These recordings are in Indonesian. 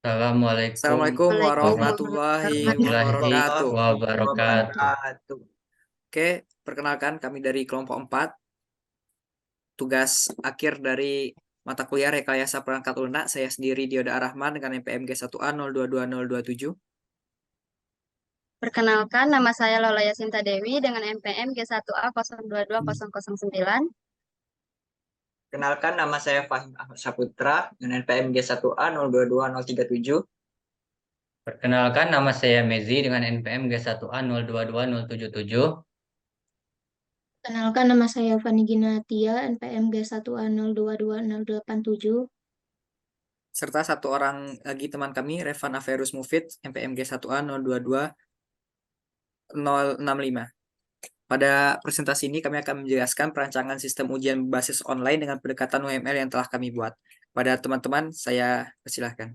Assalamualaikum Assalamualaikum Waalaikumsalam warahmatullahi warahmatullahi wabarakatuh. wabarakatuh. wabarakatuh. Oke, perkenalkan kami dari kelompok 4. Tugas akhir dari mata kuliah Rekayasa Perangkat Lunak, saya sendiri Dioda Arahman dengan NPMG 1A 022027. Perkenalkan, nama saya Lola Yasinta Dewi dengan NPM G1A 022009. Kenalkan nama saya Fahim Ahmad Saputra dengan NPM G1A 022037. Perkenalkan nama saya Mezi dengan NPM G1A 022077. Kenalkan nama saya Fani Ginatia, NPMG 1A 022087. Serta satu orang lagi teman kami, Revan Averus Mufid, NPMG 1A 022065. Pada presentasi ini kami akan menjelaskan perancangan sistem ujian berbasis online dengan pendekatan UML yang telah kami buat. Pada teman-teman, saya persilahkan.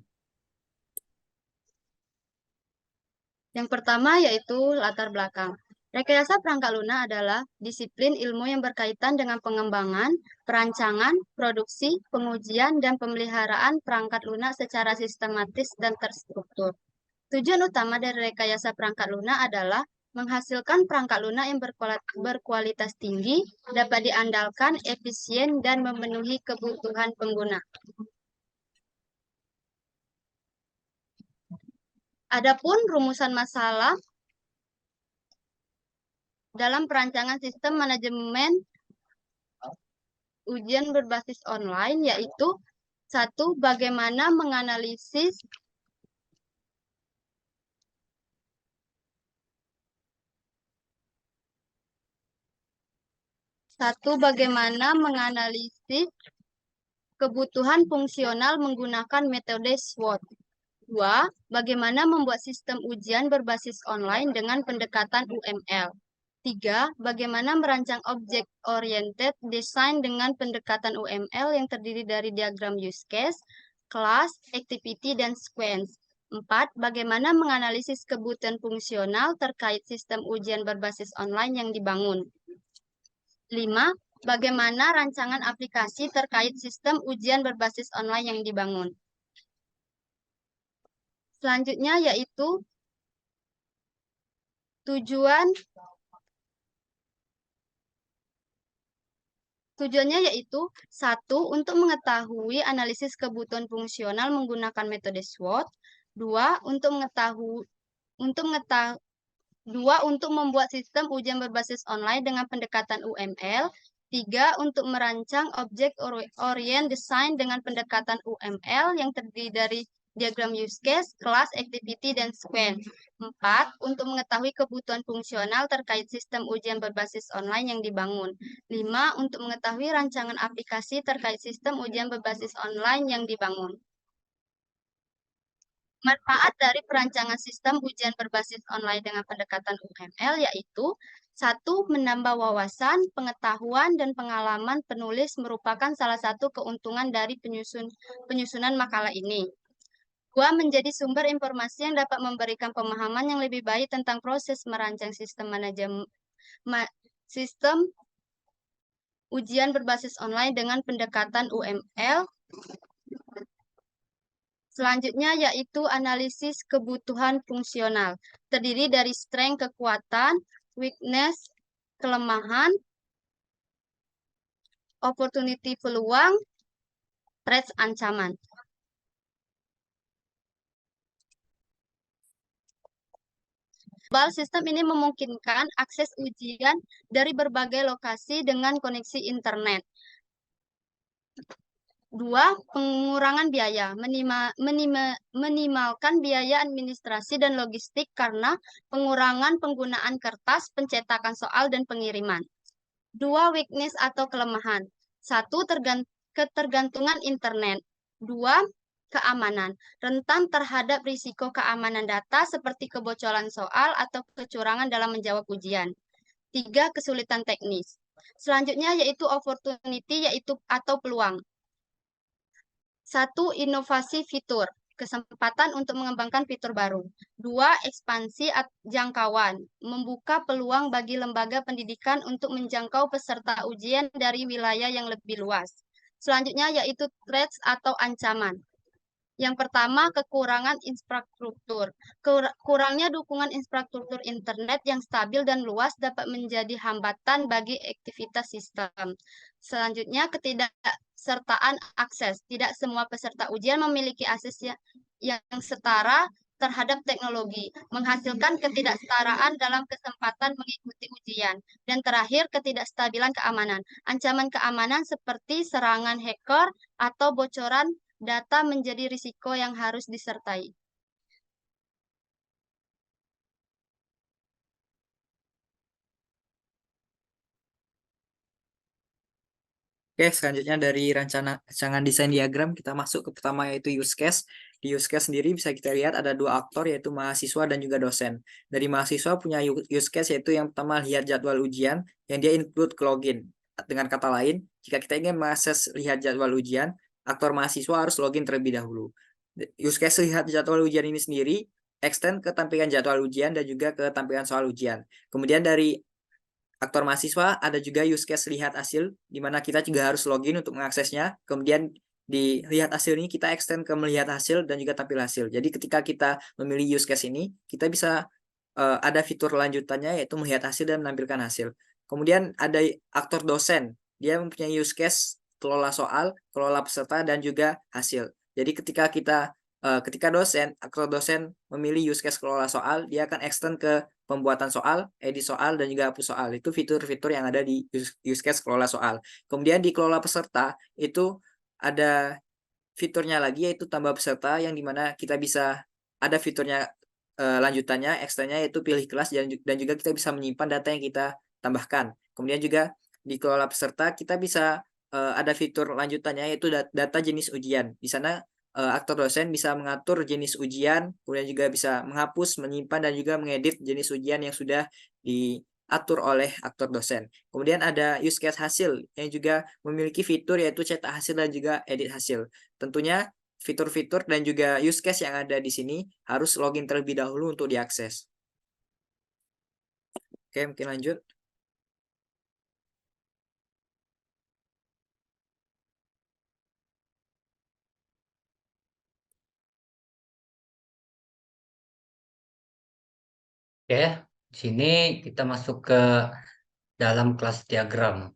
Yang pertama yaitu latar belakang. Rekayasa perangkat lunak adalah disiplin ilmu yang berkaitan dengan pengembangan, perancangan, produksi, pengujian, dan pemeliharaan perangkat lunak secara sistematis dan terstruktur. Tujuan utama dari rekayasa perangkat lunak adalah menghasilkan perangkat lunak yang berkualitas tinggi, dapat diandalkan, efisien, dan memenuhi kebutuhan pengguna. Adapun rumusan masalah dalam perancangan sistem manajemen ujian berbasis online yaitu satu, bagaimana menganalisis kebutuhan fungsional menggunakan metode SWOT. Dua, bagaimana membuat sistem ujian berbasis online dengan pendekatan UML. Tiga, bagaimana merancang object-oriented design dengan pendekatan UML yang terdiri dari diagram use case, class, activity, dan sequence. Empat, bagaimana menganalisis kebutuhan fungsional terkait sistem ujian berbasis online yang dibangun. Lima, bagaimana rancangan aplikasi terkait sistem ujian berbasis online yang dibangun. Selanjutnya yaitu Tujuannya yaitu satu, untuk mengetahui analisis kebutuhan fungsional menggunakan metode SWOT. Dua, untuk membuat sistem ujian berbasis online dengan pendekatan UML. Tiga, untuk merancang object-oriented design dengan pendekatan UML yang terdiri dari diagram use case, class, activity, dan sequence. Empat, untuk mengetahui kebutuhan fungsional terkait sistem ujian berbasis online yang dibangun. Lima, untuk mengetahui rancangan aplikasi terkait sistem ujian berbasis online yang dibangun. Manfaat dari perancangan sistem ujian berbasis online dengan pendekatan UML yaitu satu, menambah wawasan, pengetahuan, dan pengalaman penulis merupakan salah satu keuntungan dari penyusunan makalah ini. Dua, menjadi sumber informasi yang dapat memberikan pemahaman yang lebih baik tentang proses merancang sistem ujian berbasis online dengan pendekatan UML. Selanjutnya yaitu analisis kebutuhan fungsional. Terdiri dari strength kekuatan, weakness kelemahan, opportunity peluang, threats ancaman. Sistem ini memungkinkan akses ujian dari berbagai lokasi dengan koneksi internet. Dua, pengurangan biaya, minimalkan biaya administrasi dan logistik karena pengurangan penggunaan kertas, pencetakan soal, dan pengiriman. Dua, weakness atau kelemahan. Satu, ketergantungan internet. Dua, keamanan, rentan terhadap risiko keamanan data seperti kebocoran soal atau kecurangan dalam menjawab ujian. Tiga, kesulitan teknis. Selanjutnya yaitu opportunity, yaitu atau peluang. Satu, inovasi fitur, kesempatan untuk mengembangkan fitur baru. Dua, ekspansi jangkauan, membuka peluang bagi lembaga pendidikan untuk menjangkau peserta ujian dari wilayah yang lebih luas. Selanjutnya yaitu threats atau ancaman. Yang pertama, kekurangan infrastruktur. Kurangnya dukungan infrastruktur internet yang stabil dan luas dapat menjadi hambatan bagi aktivitas sistem. Selanjutnya, ketidaksertaan akses. Tidak semua peserta ujian memiliki akses yang setara terhadap teknologi, menghasilkan ketidaksetaraan dalam kesempatan mengikuti ujian. Dan terakhir, ketidakstabilan keamanan. Ancaman keamanan seperti serangan hacker atau bocoran data menjadi risiko yang harus disertai. Oke, selanjutnya dari rancangan desain diagram kita masuk ke pertama yaitu use case. Di use case sendiri bisa kita lihat ada dua aktor yaitu mahasiswa dan juga dosen. Dari mahasiswa punya use case yaitu yang pertama lihat jadwal ujian yang dia include ke login. Dengan kata lain, jika kita ingin mengakses lihat jadwal ujian, aktor mahasiswa harus login terlebih dahulu. Use case lihat jadwal ujian ini sendiri extend ke tampilan jadwal ujian dan juga ke tampilan soal ujian. Kemudian dari aktor mahasiswa ada juga use case lihat hasil, di mana kita juga harus login untuk mengaksesnya. Kemudian di lihat hasil ini kita extend ke melihat hasil dan juga tampil hasil. Jadi ketika kita memilih use case ini, kita bisa ada fitur lanjutannya yaitu melihat hasil dan menampilkan hasil. Kemudian ada aktor dosen, dia mempunyai use case kelola soal, kelola peserta dan juga hasil. Jadi ketika aktor dosen memilih use case kelola soal, dia akan extend ke pembuatan soal, edit soal, dan juga hapus soal. Itu fitur-fitur yang ada di use case kelola soal. Kemudian di kelola peserta, itu ada fiturnya lagi yaitu tambah peserta, yang dimana kita bisa ada fiturnya lanjutannya, ekstranya yaitu pilih kelas, dan juga kita bisa menyimpan data yang kita tambahkan. Kemudian juga di kelola peserta, kita bisa ada fitur lanjutannya yaitu data jenis ujian. Di sana aktor dosen bisa mengatur jenis ujian, kemudian juga bisa menghapus, menyimpan, dan juga mengedit jenis ujian yang sudah diatur oleh aktor dosen. Kemudian ada use case hasil yang juga memiliki fitur yaitu cetak hasil dan juga edit hasil. Tentunya fitur-fitur dan juga use case yang ada di sini harus login terlebih dahulu untuk diakses. Oke, mungkin lanjut. Oke, di sini kita masuk ke dalam kelas diagram.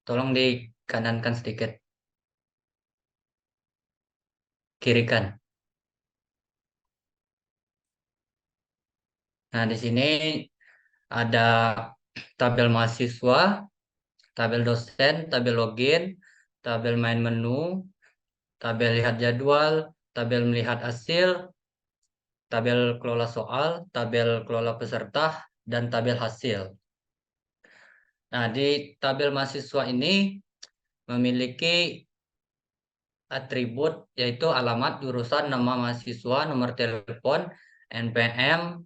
Tolong dikanankan sedikit. Kirikan. Nah, di sini ada tabel mahasiswa, tabel dosen, tabel login, tabel main menu, tabel lihat jadwal, tabel melihat hasil, tabel kelola soal, tabel kelola peserta, dan tabel hasil. Nah, di tabel mahasiswa ini memiliki atribut yaitu alamat, jurusan, nama mahasiswa, nomor telepon, NPM,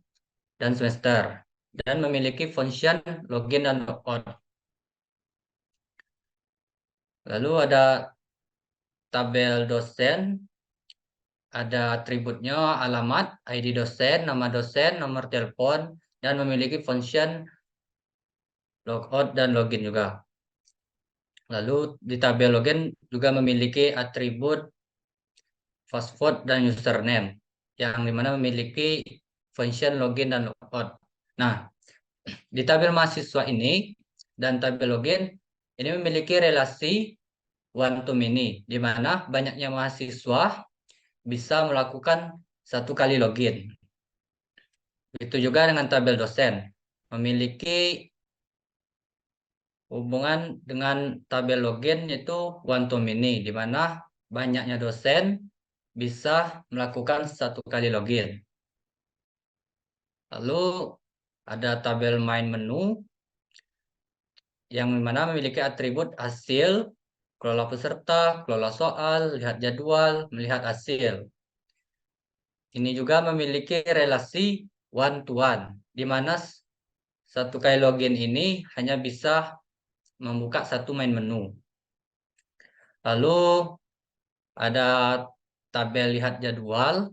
dan semester. Dan memiliki function login dan logout. Lalu ada tabel dosen, ada atributnya alamat, ID dosen, nomor telepon, dan memiliki function logout dan login juga. Lalu di tabel login juga memiliki atribut password dan username, yang dimana memiliki function login dan logout. Nah, di tabel mahasiswa ini dan tabel login ini memiliki relasi one to many, di mana banyaknya mahasiswa bisa melakukan satu kali login. Begitu juga dengan tabel dosen, memiliki hubungan dengan tabel login itu one to many, di mana banyaknya dosen bisa melakukan satu kali login. Lalu ada tabel main menu, yang mana memiliki atribut hasil, kelola peserta, kelola soal, lihat jadwal, melihat hasil. Ini juga memiliki relasi one to one, di mana satu kali login ini hanya bisa membuka satu main menu. Lalu ada tabel lihat jadwal,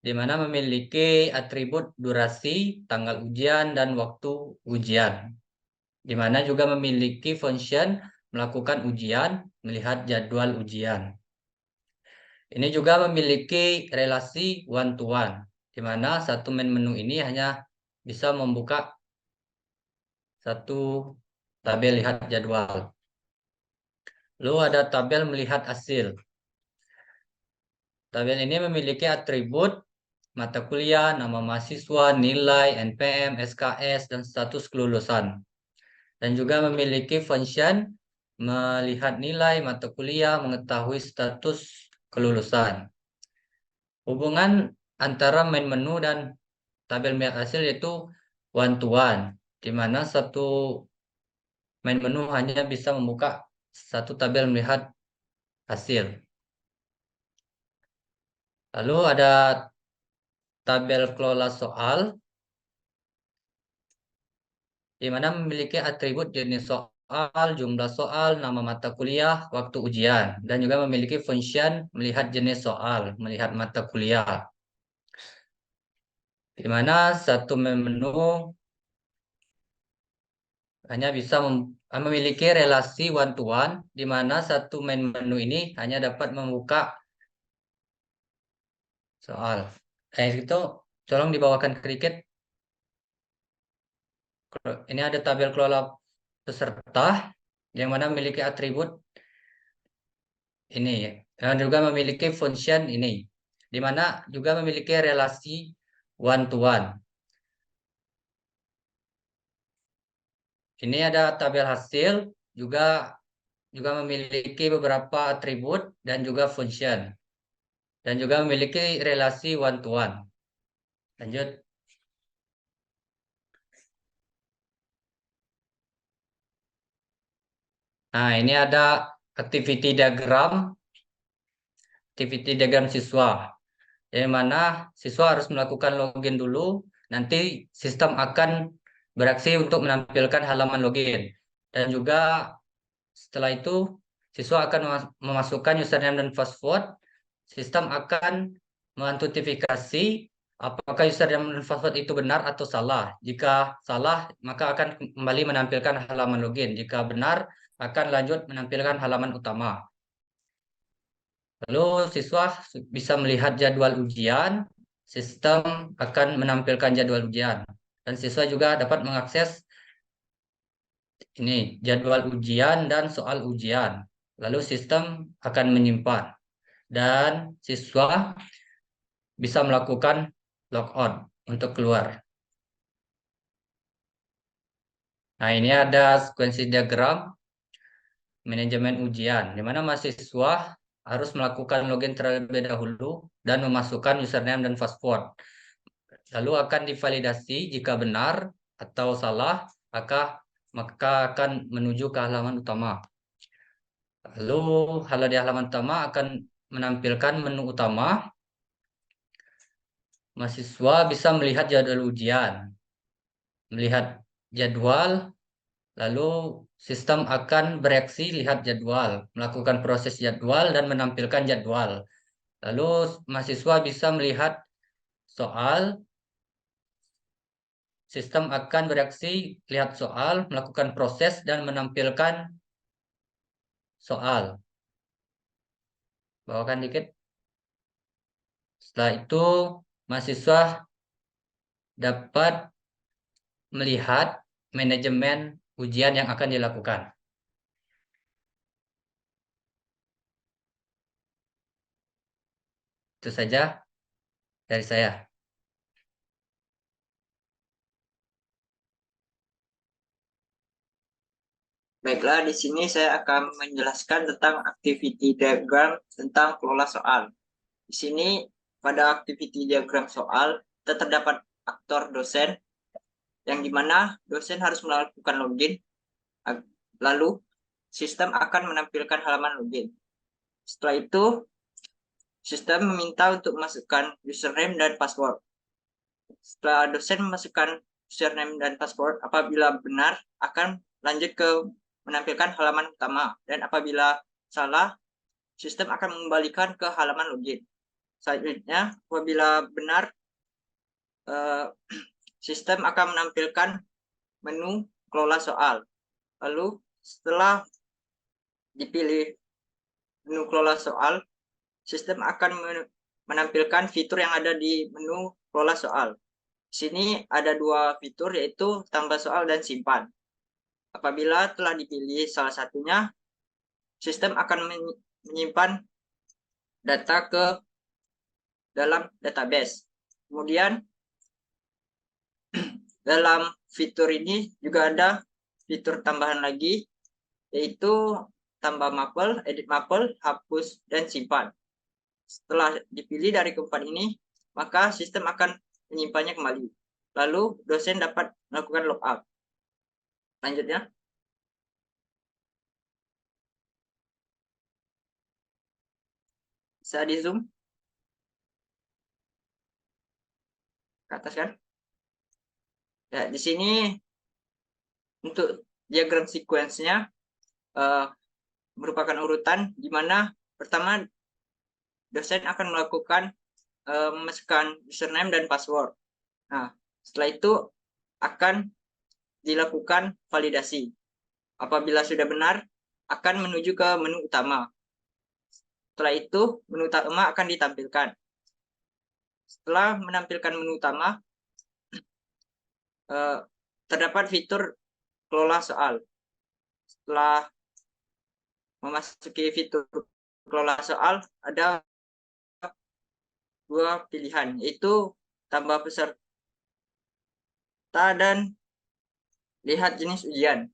di mana memiliki atribut durasi, tanggal ujian, dan waktu ujian. Di mana juga memiliki function melakukan ujian, melihat jadwal ujian. Ini juga memiliki relasi one to one, di mana satu main menu ini hanya bisa membuka satu tabel lihat jadwal. Lalu ada tabel melihat hasil. Tabel ini memiliki atribut mata kuliah, nama mahasiswa, nilai, NPM, SKS, dan status kelulusan. Dan juga memiliki function melihat nilai mata kuliah, mengetahui status kelulusan. Hubungan antara main menu dan tabel melihat hasil yaitu one to one, di mana satu main menu hanya bisa membuka satu tabel melihat hasil. Lalu ada tabel kelola soal, di mana memiliki atribut jenis soal, jumlah soal, nama mata kuliah, waktu ujian, dan juga memiliki function melihat jenis soal, melihat mata kuliah. Di mana satu menu hanya bisa memiliki relasi one to one, di mana satu main menu ini hanya dapat membuka soal. Itu tolong dibawakan sedikit. Ini ada tabel kelola peserta yang mana memiliki atribut ini dan juga memiliki function ini, di mana juga memiliki relasi one to one. Ini ada tabel hasil juga memiliki beberapa atribut dan juga function, dan juga memiliki relasi one to one. Lanjut. Nah, ini ada activity diagram siswa, yang mana siswa harus melakukan login dulu, nanti sistem akan beraksi untuk menampilkan halaman login. Dan juga setelah itu siswa akan memasukkan username dan password. Sistem akan mengautentikasi apakah username dan password itu benar atau salah. Jika salah, maka akan kembali menampilkan halaman login. Jika benar, akan lanjut menampilkan halaman utama. Lalu siswa bisa melihat jadwal ujian, sistem akan menampilkan jadwal ujian. Dan siswa juga dapat mengakses ini jadwal ujian dan soal ujian. Lalu sistem akan menyimpan. Dan siswa bisa melakukan logout untuk keluar. Nah, ini ada sekuensi diagram manajemen ujian, di mana mahasiswa harus melakukan login terlebih dahulu dan memasukkan username dan password. Lalu akan divalidasi jika benar atau salah, maka akan menuju ke halaman utama. Lalu di halaman utama akan menampilkan menu utama. Mahasiswa bisa melihat jadwal ujian, melihat jadwal, lalu sistem akan bereaksi lihat jadwal, melakukan proses jadwal dan menampilkan jadwal. Lalu mahasiswa bisa melihat soal, sistem akan bereaksi lihat soal, melakukan proses dan menampilkan soal. Bawakan dikit. Setelah itu mahasiswa dapat melihat manajemen ujian yang akan dilakukan. Itu saja dari saya. Baiklah, di sini saya akan menjelaskan tentang activity diagram tentang kelola soal. Di sini pada activity diagram soal terdapat aktor dosen, yang dimana dosen harus melakukan login, lalu sistem akan menampilkan halaman login. Setelah itu, sistem meminta untuk memasukkan username dan password. Setelah dosen memasukkan username dan password, apabila benar akan lanjut ke menampilkan halaman utama, dan apabila salah, sistem akan mengembalikan ke halaman login. Selanjutnya, apabila benar, sistem akan menampilkan menu kelola soal. Lalu setelah dipilih menu kelola soal, sistem akan menampilkan fitur yang ada di menu kelola soal. Di sini ada dua fitur, yaitu tambah soal dan simpan. Apabila telah dipilih salah satunya, sistem akan menyimpan data ke dalam database. Kemudian dalam fitur ini juga ada fitur tambahan lagi, yaitu tambah mapel, edit mapel, hapus, dan simpan. Setelah dipilih dari keempat ini, maka sistem akan menyimpannya kembali. Lalu dosen dapat melakukan logout. Lanjutnya. Bisa di zoom ke atas kan? Ya, di sini untuk diagram sequence-nya merupakan urutan di mana pertama dosen akan melakukan memasukkan username dan password. Nah, setelah itu akan dilakukan validasi. Apabila sudah benar, akan menuju ke menu utama. Setelah itu, menu utama akan ditampilkan. Setelah menampilkan menu utama, terdapat fitur kelola soal. Setelah memasuki fitur kelola soal, ada dua pilihan, yaitu tambah peserta dan lihat jenis ujian.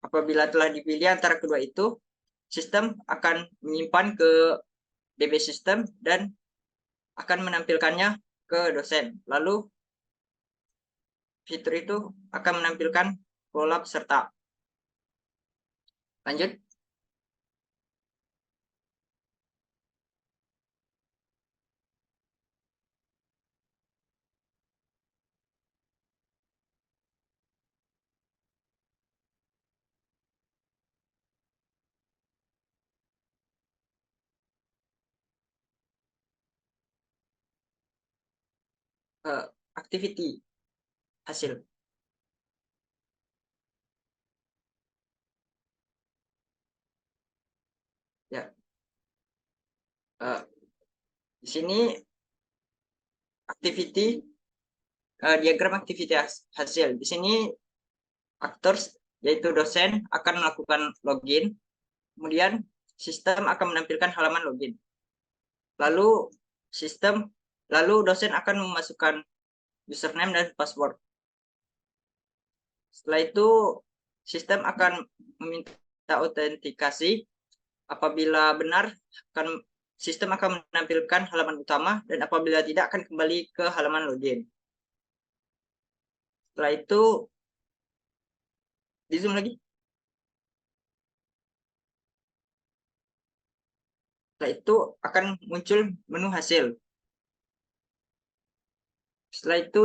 Apabila telah dipilih antara kedua itu, sistem akan menyimpan ke DB sistem dan akan menampilkannya ke dosen. Lalu fitur itu akan menampilkan pola peserta. Lanjut. Activity hasil. Ya. Di sini activity diagram activity hasil. Di sini actors yaitu dosen akan melakukan login. Kemudian sistem akan menampilkan halaman login. Lalu dosen akan memasukkan username dan password. Setelah itu sistem akan meminta autentikasi. Apabila benar, sistem akan menampilkan halaman utama, dan apabila tidak akan kembali ke halaman login. Setelah itu di zoom lagi. Setelah itu akan muncul menu hasil. Setelah itu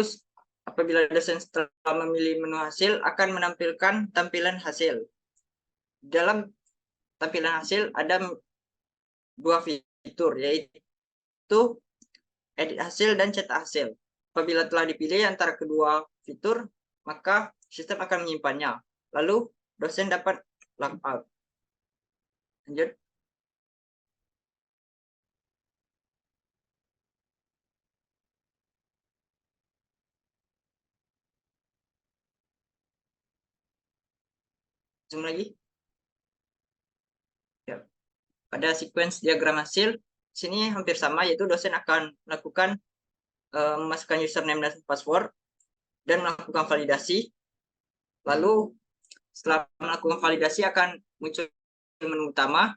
apabila dosen setelah memilih menu hasil akan menampilkan tampilan hasil. Dalam tampilan hasil ada dua fitur, yaitu edit hasil dan cetak hasil. Apabila telah dipilih antara kedua fitur, maka sistem akan menyimpannya. Lalu dosen dapat logout. Lanjut. Zoom lagi. Ya. Pada sequence diagram hasil, sini hampir sama, yaitu dosen akan melakukan memasukkan username dan password dan melakukan validasi. Lalu setelah melakukan validasi akan muncul menu utama.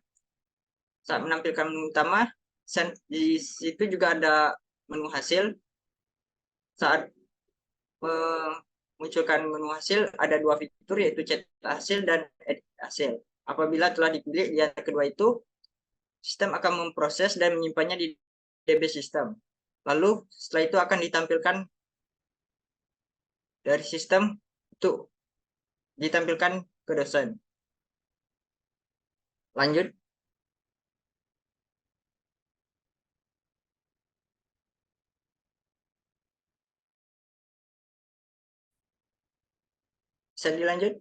Saat menampilkan menu utama, di situ juga ada menu hasil. Saat memunculkan menu hasil, ada dua fitur, yaitu cetak hasil dan edit hasil. Apabila telah dipilih di antara kedua itu, sistem akan memproses dan menyimpannya di DB sistem. Lalu setelah itu akan ditampilkan dari sistem untuk ditampilkan ke dosen. Lanjut. Bisa dilanjut.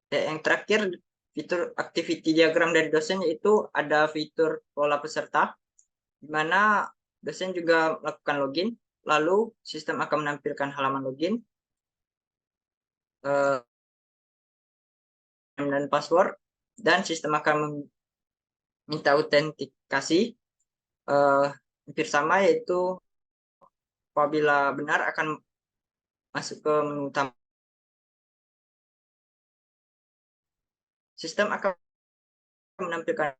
Yang terakhir, fitur activity diagram dari dosen, yaitu ada fitur pola peserta, di mana dosen juga melakukan login, lalu sistem akan menampilkan halaman login dan password, dan sistem akan meminta autentikasi hampir sama, yaitu apabila benar akan masuk ke menu utama. Sistem akan menampilkan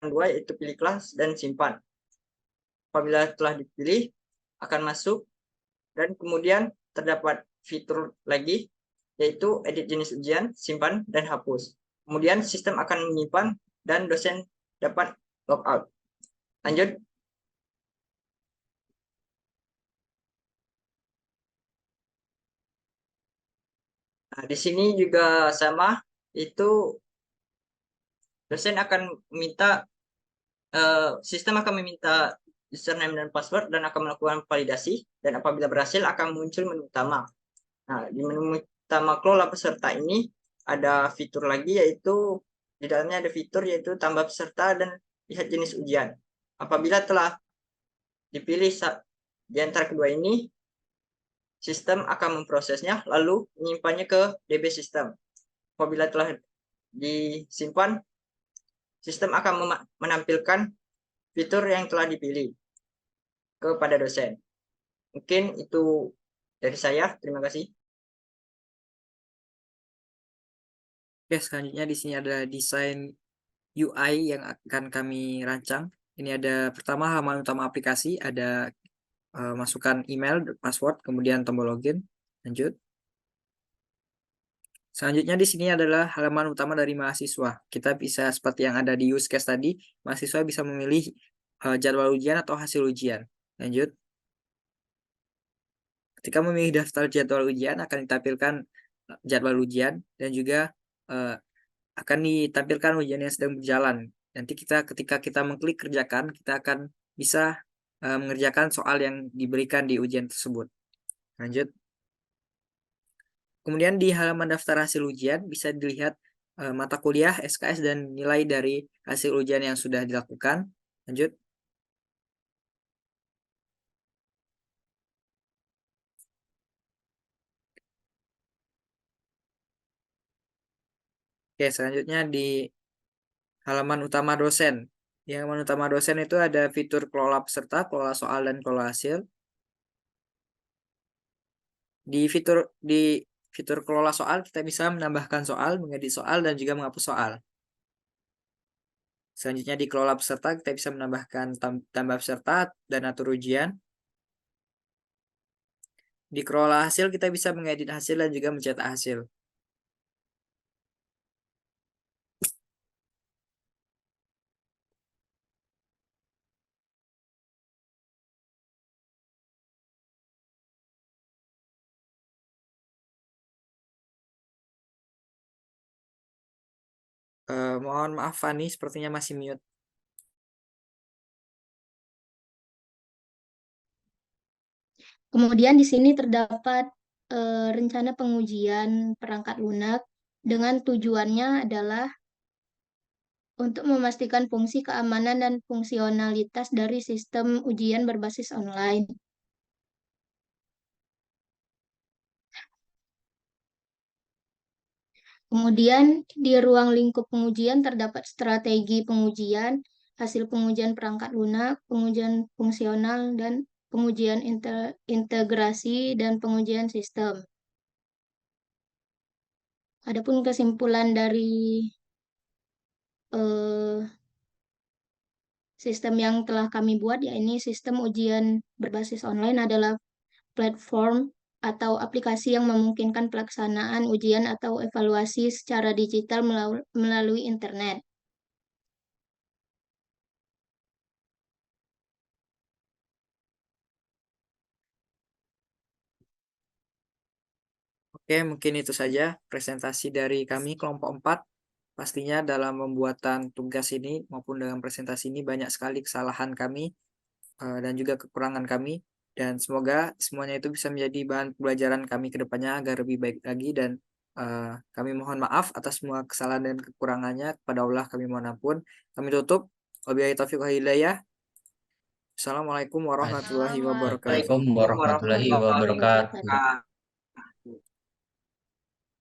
dua, yaitu pilih kelas dan simpan. Apabila telah dipilih, akan masuk, dan kemudian terdapat fitur lagi, yaitu edit jenis ujian, simpan, dan hapus. Kemudian sistem akan menyimpan dan dosen dapat logout. Lanjut. Nah, di sini juga sama, itu dosen akan meminta, sistem akan meminta username dan password dan akan melakukan validasi, dan apabila berhasil akan muncul menu utama. Nah, di menu utama kelola peserta ini ada fitur lagi, yaitu di dalamnya ada fitur yaitu tambah peserta dan lihat jenis ujian. Apabila telah dipilih di antara kedua ini, sistem akan memprosesnya lalu menyimpannya ke DB sistem. Apabila telah disimpan, sistem akan menampilkan fitur yang telah dipilih kepada dosen. Mungkin itu dari saya. Terima kasih. Oke, selanjutnya di sini ada desain UI yang akan kami rancang. Ini ada pertama halaman utama aplikasi, ada masukkan email, password, kemudian tombol login. Lanjut. Selanjutnya di sini adalah halaman utama dari mahasiswa. Kita bisa seperti yang ada di use case tadi, mahasiswa bisa memilih jadwal ujian atau hasil ujian. Lanjut. Ketika memilih daftar jadwal ujian akan ditampilkan jadwal ujian dan juga akan ditampilkan ujian yang sedang berjalan. Nanti ketika kita mengklik kerjakan, kita akan bisa mengerjakan soal yang diberikan di ujian tersebut. Lanjut. Kemudian di halaman daftar hasil ujian bisa dilihat mata kuliah, SKS, dan nilai dari hasil ujian yang sudah dilakukan. Lanjut. Oke, selanjutnya di halaman utama dosen. Di halaman utama dosen itu ada fitur kelola peserta, kelola soal, dan kelola hasil. Di fitur kelola soal, kita bisa menambahkan soal, mengedit soal, dan juga menghapus soal. Selanjutnya di kelola peserta, kita bisa menambahkan tambah peserta dan atur ujian. Di kelola hasil, kita bisa mengedit hasil dan juga mencetak hasil. Mohon maaf Fani, sepertinya masih mute. Kemudian di sini terdapat rencana pengujian perangkat lunak dengan tujuannya adalah untuk memastikan fungsi keamanan dan fungsionalitas dari sistem ujian berbasis online. Kemudian di ruang lingkup pengujian terdapat strategi pengujian, hasil pengujian perangkat lunak, pengujian fungsional, dan pengujian integrasi dan pengujian sistem. Adapun kesimpulan dari sistem yang telah kami buat, yakni sistem ujian berbasis online adalah platform atau aplikasi yang memungkinkan pelaksanaan ujian atau evaluasi secara digital melalui internet. Oke, mungkin itu saja presentasi dari kami kelompok 4. Pastinya dalam pembuatan tugas ini maupun dalam presentasi ini banyak sekali kesalahan kami dan juga kekurangan kami. Dan semoga semuanya itu bisa menjadi bahan pembelajaran kami ke depannya agar lebih baik lagi dan Kami mohon maaf atas semua kesalahan dan kekurangannya. Kepada Allah kami mohon ampun. Kami tutup. Wabillahi taufiq wal hidayah. Assalamualaikum warahmatullahi wabarakatuh. Waalaikumsalam warahmatullahi wabarakatuh.